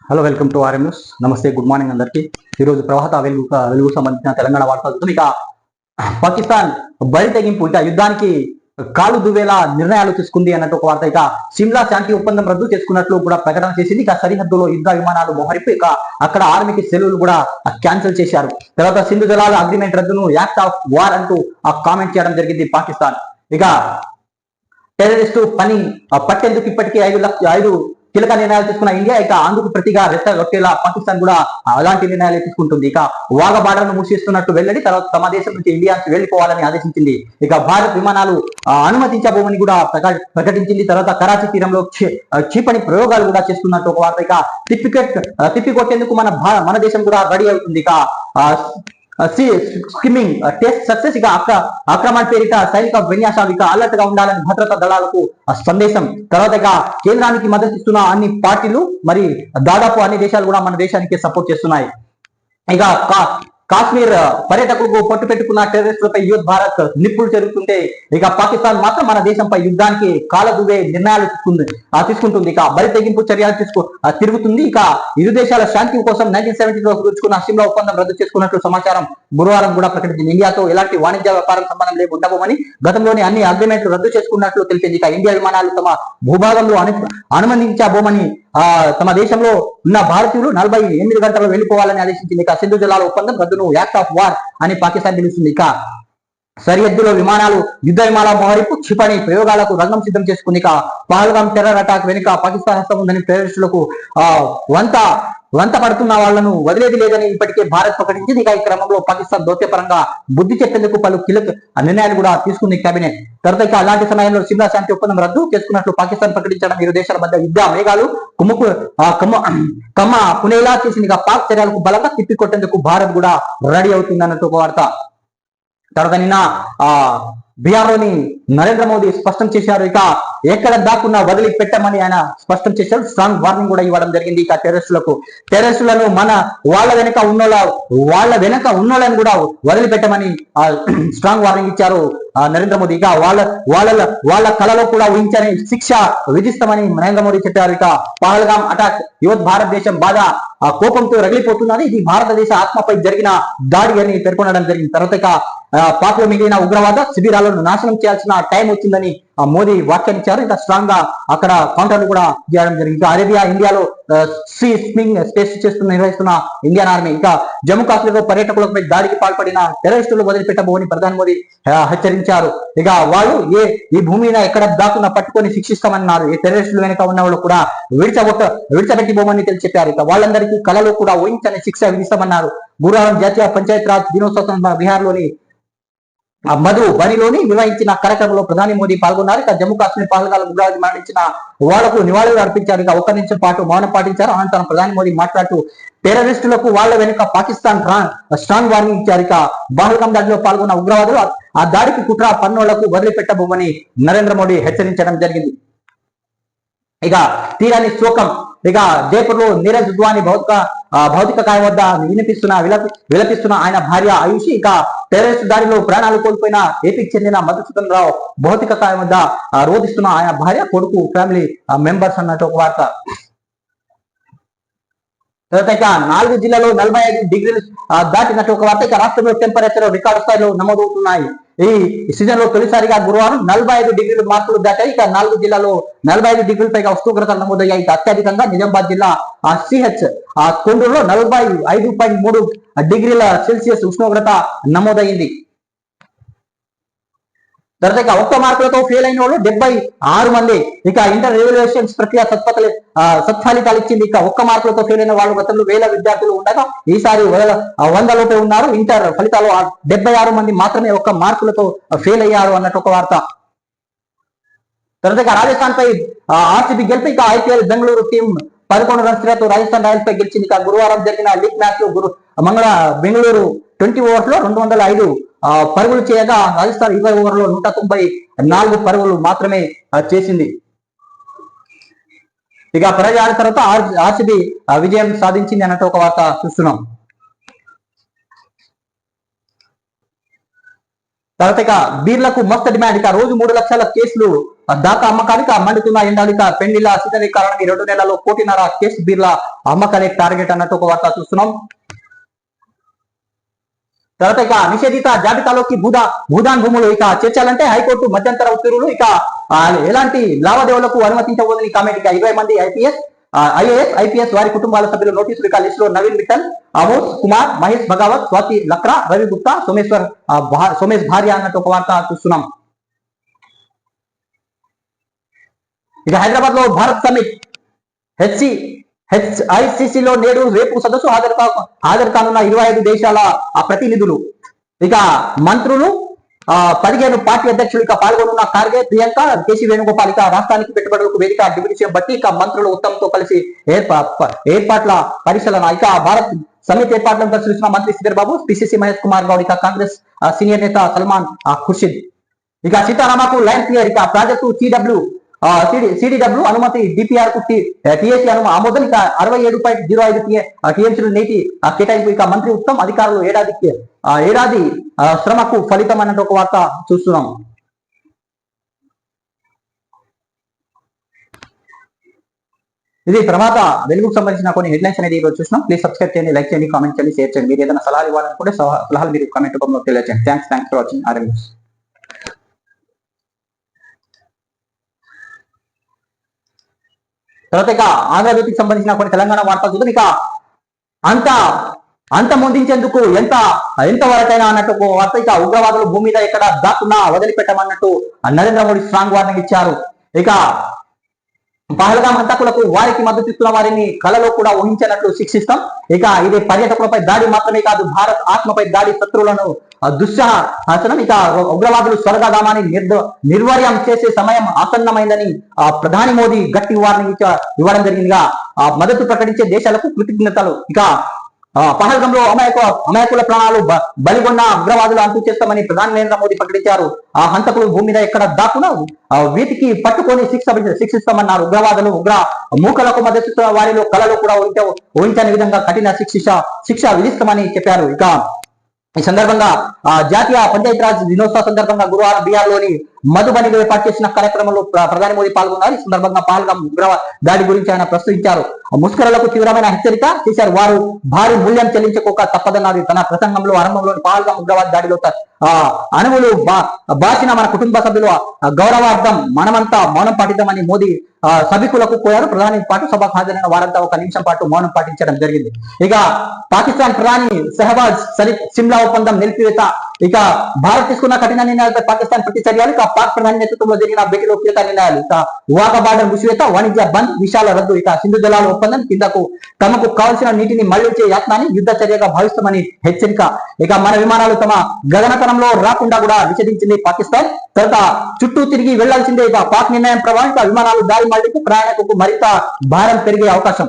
Hello, welcome to RM news. నమస్తే, good morning అందరికి. ఈరోజు ప్రవాహత వెలుగు సంబంధించిన తెలంగాణ వార్తలు. ఇక పాకిస్తాన్ బరి తెగింపు, ఇక యుద్ధానికి కాలు దువ్వేలా నిర్ణయాలు తీసుకుంది అన్నట్టు ఒక వార్త. ఇక సిమ్లా శాంతి ఒప్పందం రద్దు చేసుకున్నట్లు కూడా ప్రకటన చేసింది. ఇక సరిహద్దులో యుద్ధ విమానాలు మోహరింపు, ఇక అక్కడ ఆర్మీకి సెలవులు కూడా క్యాన్సిల్ చేశారు. తర్వాత సింధు జలాల అగ్రిమెంట్ రద్దును యాక్ట్ ఆఫ్ వార్ అంటూ కామెంట్ చేయడం జరిగింది పాకిస్తాన్. ఇక టెర్రరిస్టు పని పట్టేందుకు ఇప్పటికీ 5 కీలక నిర్ణయాలు తీసుకున్న ఇండియా, ఇక అందుకు ప్రతిగా రెచ్చగొట్టేలా పాకిస్తాన్ కూడా అలాంటి నిర్ణయాలు తీసుకుంటుంది. ఇక వాఘ బార్డర్ను మూసిస్తున్నట్టు వెల్లడి, తర్వాత తమ దేశం నుంచి ఇండియా వెళ్లిపోవాలని ఆదేశించింది. ఇక భారత్ విమానాలు అనుమతించబోమని కూడా ప్రకటించింది. తర్వాత కరాచీ తీరంలో క్షిపణి ప్రయోగాలు కూడా చేస్తున్నట్టు ఒక వార్త. ఇక తిప్పికొట్టేందుకు మన దేశం కూడా రెడీ అవుతుంది. ఇక స్కిమ్మింగ్ టెస్ట్ సక్సెస్, ఇక అక్రమాల పేరిట సైనిక విన్యాసాలు, ఇక అలర్ట్ గా ఉండాలని భద్రతా దళాలకు సందేశం. తర్వాత ఇక కేంద్రానికి మద్దతు ఇస్తున్న అన్ని పార్టీలు, మరి దాదాపు అన్ని దేశాలు కూడా మన దేశానికి సపోర్ట్ చేస్తున్నాయి. ఇక కాశ్మీర్ పర్యాటకులకు పొట్టు పెట్టుకున్న టెర్రరిస్టులపై యూత్ భారత్ నిప్పులు జరుగుతుంటే, ఇక పాకిస్తాన్ మాత్రం మన దేశంపై యుద్ధానికి కాలదువే నిర్ణయాలు తీసుకుంటుంది. ఇక బరి తెగింపు చర్యలు తిరుగుతుంది. ఇక ఇరు దేశాల శాంతి కోసం 1970లో కుదుర్చుకున్న సిమ్లా ఒప్పందం రద్దు చేసుకున్నట్లు సమాచారం బుధవారం కూడా ప్రకటించింది. ఇండియాతో ఎలాంటి వాణిజ్య వ్యాపారం సంబంధం ఉండబోమని గతంలోని అన్ని అగ్రిమెంట్లు రద్దు చేసుకున్నట్లు తెలిపింది. ఇక ఇండియా విమానాలు తమ భూభాగంలో అనుమతించబోమని, తమ దేశంలో ఉన్న భారతీయులు 48 గంటల్లో వెళ్లిపోవాలని ఆదేశించింది. ఇక సింధు జలాల ఒప్పందం రద్దును యాక్ట్ ఆఫ్ వార్ అని పాకిస్తాన్ తెలుస్తుంది. ఇక సరిహద్దులో విమానాలు, యుద్ధ విమానాల మోహరింపు, క్షిపణి ప్రయోగాలకు రంగం సిద్ధం చేసుకుంది. ఇక పహల్గాం టెర్రర్ అటాక్ వెనుక పాకిస్తాన్ హస్తం ఉందని టెర్రరిస్టులకు వంత పడుతున్న వాళ్లను వదిలేది లేదని ఇప్పటికే భారత్ ప్రకటించింది. ఇక ఈ క్రమంలో పాకిస్తాన్ దౌత్యపరంగా బుద్ధి చెప్పేందుకు పలు కీలక నిర్ణయాలు కూడా తీసుకుంది కేబినెట్. తర్వాత ఇక అలాంటి సమయంలో సిమ్లా శాంతి ఒప్పందం రద్దు చేసుకున్నట్లు పాకిస్తాన్ ప్రకటించడం ఇరు దేశాల మధ్య యుద్ధ మేఘాలు కమ్మ పునేలా చేసింది. ఇక పాక్ చర్యలకు బలంగా తిప్పికొట్టేందుకు భారత్ కూడా రెడీ అవుతుంది అన్నట్టు ఒక వార్త. తర్వాత నిన్న బీహార్లోని నరేంద్ర మోదీ స్పష్టం చేశారు. ఇక ఎక్కడ దాక్కున్నా వదిలి పెట్టమని ఆయన స్పష్టం చేశారు. స్ట్రాంగ్ వార్నింగ్ కూడా ఇవ్వడం జరిగింది. ఇక టెర్రరిస్టులను వాళ్ళ వెనక ఉన్నోళ్ళని కూడా వదిలిపెట్టమని స్ట్రాంగ్ వార్నింగ్ ఇచ్చారు నరేంద్ర మోదీ. ఇక వాళ్ళ కళలో కూడా ఊహించని శిక్ష విధిస్తామని నరేంద్ర మోదీ చెప్పారు. ఇక పహల్గాం అటాక్ యువత్ భారతదేశం బాగా కోపంతో రగిలిపోతున్నది, ఇది భారతదేశ ఆత్మపై జరిగిన దాడి అని పేర్కొనడం జరిగింది. తర్వాత ఇక పాక్ లో మిగిలిన ఉగ్రవాద శిబిరాలను నాశనం చేయాల్సిన టైం వచ్చిందని మోదీ వ్యాఖ్యానించారు. ఇంకా స్ట్రాంగ్ గా అక్కడ కౌంటర్లు కూడా చేయడం జరిగింది. అరేబియా ఇండియాలో నిర్వహిస్తున్న ఇండియన్ ఆర్మీ, ఇంకా జమ్మూ కాశ్మీర్ లో పర్యాటకులపై దాడికి పాల్పడిన టెర్రరిస్టులు వదిలిపెట్టబోని ప్రధాని మోదీ హెచ్చరించారు. ఇక వాళ్ళు ఈ భూమిని ఎక్కడ దాక్కున్నా పట్టుకొని శిక్షిస్తామన్నారు. ఈ టెర్రరిస్టులు వెనుక ఉన్న వాళ్ళు కూడా విడిచబెట్టిపోమని చెప్పారు. ఇక వాళ్ళందరికీ కళలో కూడా ఊహించని శిక్ష విధిస్తామన్నారు. గురువారం జాతీయ పంచాయత్ రాజ్ దినోత్సవం బీహార్లోని మధు బనిలోని నిర్వహించిన కార్యక్రమంలో ప్రధాని మోదీ పాల్గొన్నారు. ఇక జమ్మూ కాశ్మీర్ పహల్గాం ఉగ్రవాది మరణించిన వాళ్లకు నివాళులు అర్పించారు. ఇక 1 నిమిషం పాటు మౌనం పాటించారు. అనంతరం ప్రధాని మోదీ మాట్లాడుతూ టెర్రరిస్టులకు వాళ్ళ వెనుక పాకిస్తాన్ స్ట్రాంగ్ వార్నింగ్ ఇచ్చారు. ఇక పహల్గాం దాడిలో పాల్గొన్న ఉగ్రవాదులు ఆ దాడికి కుట్ర పన్నులకు వదిలిపెట్టబోమని నరేంద్ర మోదీ హెచ్చరించడం జరిగింది. ఇక తీరాని శోకం, ఇక జైపూర్ లో నీరజ్ దుద్వాని భౌతిక కాయం వద్ద విలపిస్తున్న ఆయన భార్య ఆయుషి. ఇక టెర్రరిస్ట్ దాడిలో ప్రాణాలు కోల్పోయిన ఏపీకి చెందిన మధుసూదన్ రావు భౌతిక కాయం వద్ద రోధిస్తున్న ఆయన భార్య, కొడుకు, ఫ్యామిలీ మెంబర్స్ అన్నట్టు ఒక వార్త. తర్వాత ఇక 4 జిల్లాలో 45 డిగ్రీలు దాటినట్టు ఒక వార్త. ఇక రాష్ట్రంలో టెంపరేచర్ రికార్డు స్థాయిలో నమోదవుతున్నాయి. ఈ సీజన్ లో తొలిసారిగా గురువారం 45 డిగ్రీలు మార్కులు దాటాయి. ఇక 4 జిల్లాలో 45 డిగ్రీల పైగా ఉష్ణోగ్రతలు నమోదయ్యాయి. ఇక అత్యధికంగా నిజామాబాద్ జిల్లా సిహెచ్ కొండూరులో 45.3 డిగ్రీల సెల్సియస్ ఉష్ణోగ్రత నమోదైంది. తర్వాత ఒక్క మార్కులతో ఫెయిల్ అయిన వాళ్ళు 76 మంది. ఇక ఇంటర్ రివల్యూషన్స్ ప్రక్రియ సత్ఫలితాలు ఇచ్చింది. ఇక ఒక్క మార్కులతో ఫెయిల్ అయిన వాళ్ళు గతంలో 1000 విద్యార్థులు ఉండగా ఈసారి 100 లోపే ఉన్నారు. ఇంటర్ ఫలితాలు 76 మంది మాత్రమే ఒక్క మార్కులతో ఫెయిల్ అయ్యారు అన్నట్టు ఒక వార్త. తర్వాత రాజస్థాన్ పై ఆర్సీబీ గెలిపి, ఇక ఐపీఎల్ బెంగళూరు టీం 11 రన్స్ తేడాతో రాజస్థాన్ రాయల్స్ పై గెలిచింది. ఇక గురువారం జరిగిన లీగ్ మ్యాచ్ లో బెంగళూరు 20 ఓవర్స్ లో 205 పరుగులు చేయగా రాజస్థాన్ 20 ఓవర్లో 194 పరుగులు మాత్రమే చేసింది. ఇక పరాజయాల తర్వాత ఆర్సీబీ విజయం సాధించింది అన్నట్టు ఒక వార్త చూస్తున్నాం. తర్వాత ఇక బీర్లకు మస్తు డిమాండ్. ఇక రోజు 3 లక్షల కేసులు దాకా అమ్మకానికి మండుతున్న ఎండాలిక పెళ్లిల సీజన్ కారణంగా 2 నెలల్లో 1.5 కేసు బీర్ల అమ్మకాలే టార్గెట్ అన్నట్టు ఒక వార్త చూస్తున్నాం. తర్వాత ఇక నిషేధిత జాబితాలోకి భూదాన్ భూములు ఇక చేర్చాలంటే హైకోర్టు మధ్యంతర ఉత్తర్వులు. ఇక ఎలాంటి లావాదేవీలకు అనుమతించబోదని కామెంట్. ఇక 20 మంది ఐఏఎస్ ఐపీఎస్ వారి కుటుంబాల సభ్యుల నోటీసులు. ఇక లిస్ట్ లో నవీన్ మిట్టల్, అమోస్ కుమార్, మహేష్ భగావత్, స్వాతి లక్రా, రవి గుప్తా, సోమేష్ భార్య అన్నట్టు ఒక వార్త చూస్తున్నాం. ఇక హైదరాబాద్ లో భారత్ సమిట్ హెచ్ఐసిసిలో నేడు రేపు సదస్సు హాజరు కానున్న 25 దేశాల ప్రతినిధులు. ఇక మంత్రులు 15 పార్టీ అధ్యక్షులు ఇక పాల్గొనున్న ఖార్గే, ప్రియాంక, కేసీ వేణుగోపాల్. ఇక రాష్ట్రానికి పెట్టుబడులకు వేదిక డిప్యూటీ సీఎం బట్టి. ఇక మంత్రులు ఉత్తమ్తో కలిసి ఏర్పాట్ల పరిశీలన. ఇక భారత్ సమిట్ ఏర్పాట్లను పరిశీలిస్తున్న మంత్రి శ్రీధర్ బాబు, పిసిసి మహేష్ కుమార్ గౌడ్. ఇక కాంగ్రెస్ సీనియర్ నేత సల్మాన్ ఖుర్షిద్. ఇక సీతారామకు లైన్ క్లియర్. ఇక ప్రాజెక్టు సిడిడబ్ల్యూ అనుమతి, డిపిఆర్ కు టిఎస్సీ ఆమోదం. ఇక 67.05 టీఎంసీలు నీటి కేటాయింపు. ఇక మంత్రి ఉత్తమ్, అధికారులు ఏడాది శ్రమకు ఫలితం అన్నట్టు ఒక వార్త చూస్తున్నాం. ఇది తర్వాత వెలుగుకు సంబంధించిన కొన్ని హెడ్లైన్స్ అనేది ఈరోజు చూసినాం. ప్లీజ్ సబ్స్క్రైబ్ చేయండి, లైక్ చేయండి, కామెంట్ చేయండి, షేర్ చేయండి. మీరు ఏదైనా సలహాలు ఇవ్వాలనుకుంటే సలహాలు మీరు కామెంట్ రూపంలో తెలియజేయండి. Thanks for watching RM news. తర్వాత ఇక ఆంధ్రజ్యోతికి సంబంధించిన కొన్ని తెలంగాణ వార్తలు చూద్దాం. ఇక అంత ముందించేందుకు ఎంత వరకైనా అన్నట్టు వార్త. ఇక ఉగ్రవాదులు భూమి మీద ఎక్కడ దాక్కున్నా వదిలిపెట్టమన్నట్టు నరేంద్ర మోడీ స్ట్రాంగ్ వార్నింగ్ ఇచ్చారు. ఇక పహల్గాం హంతకులకు వారికి మద్దతు ఇస్తున్న వారిని కలలో కూడా ఊహించినట్లు శిక్షిస్తాం. ఇక ఇది పర్యాటకులపై దాడి మాత్రమే కాదు, భారత్ ఆత్మపై దాడి, శత్రువులను దుస్సాహసనం. ఇక ఉగ్రవాదులు స్వర్గధామాన్ని నిర్వీర్యం చేసే సమయం ఆసన్నమైందని ప్రధాని మోదీ గట్టి వార్నింగ్ ఇవ్వడం జరిగిందిగా మద్దతు ప్రకటించే దేశాలకు కృతజ్ఞతలు. ఇక పహల్గంలో అమాయకుల ప్రాణాలు బలిగొన్న ఉగ్రవాదులు అంతు చేస్తామని ప్రధాని నరేంద్ర మోదీ ప్రకటించారు. ఆ హంతకులు భూమి మీద ఎక్కడ దాక్కున్నా వీటికి పట్టుకొని శిక్షిస్తామన్నారు. ఉగ్రవాదులు ఉగ్ర మూకలకు మద్దతు వారిలో కళలు కూడా ఊహించని విధంగా కఠిన శిక్ష విధిస్తామని చెప్పారు. ఇక ఈ సందర్భంగా జాతీయ పంచాయతీరాజ్ దినోత్సవ సందర్భంగా గురువారం బీహార్ లోని మధుబనిలో ఏర్పాటు చేసిన కార్యక్రమంలో ప్రధాని మోదీ పాల్గొన్నారు. ఈ సందర్భంగా పహల్గాం ఉగ్ర దాడి గురించి ఆయన ప్రశ్నించారు. ముష్కరులకు తీవ్రమైన హెచ్చరిక చేశారు. వారు భారీ మూల్యం చెల్లించుకోక తప్పదన్నారు. తన ప్రసంగంలో ఆరంభంలోని పహల్గాం ఉగ్రవాద దాడిలో అణువులు బాసిన మన కుటుంబ సభ్యుల గౌరవార్థం మనమంతా మౌనం పాటిద్దామని మోదీ సభికులకు కోరారు. ప్రధాని పాటు సభకు హాజరైన వారంతా 1 నిమిషం పాటు మౌనం పాటించడం జరిగింది. ఇక పాకిస్తాన్ ప్రధాని షహబాజ్ షరీఫ్ సిమ్లా ఒప్పందం నిలిపివేత. ఇక భారత్ తీసుకున్న కఠిన నిర్ణయాలపై పాకిస్తాన్ ప్రతిచర్యలు. ఇక పాక్ ప్రధాని నేతృత్వంలో జరిగిన భేటీలో కీలక నిర్ణయాలు. ఇక వాఘా బార్డర్ మూసివేత, వాణిజ్య బంద్, విశాల రద్దు. ఇక సింధు జలాల ఒప్పందం కిందకు తమకు కావాల్సిన నీటిని మళ్లించే యత్నాన్ని యుద్ధ చర్యగా భావిస్తామని హెచ్చరిక. ఇక మన విమానాలు తమ గగనతలంలో రాకుండా కూడా నిషేధించింది పాకిస్తాన్. తర్వాత చుట్టూ తిరిగి వెళ్లాల్సిందే. ఇక పాక్ నిర్ణయం ప్రభావం. ఇక విమానాలు దారి మళ్లింపు, ప్రయాణికులకు మరింత భారం పెరిగే అవకాశం.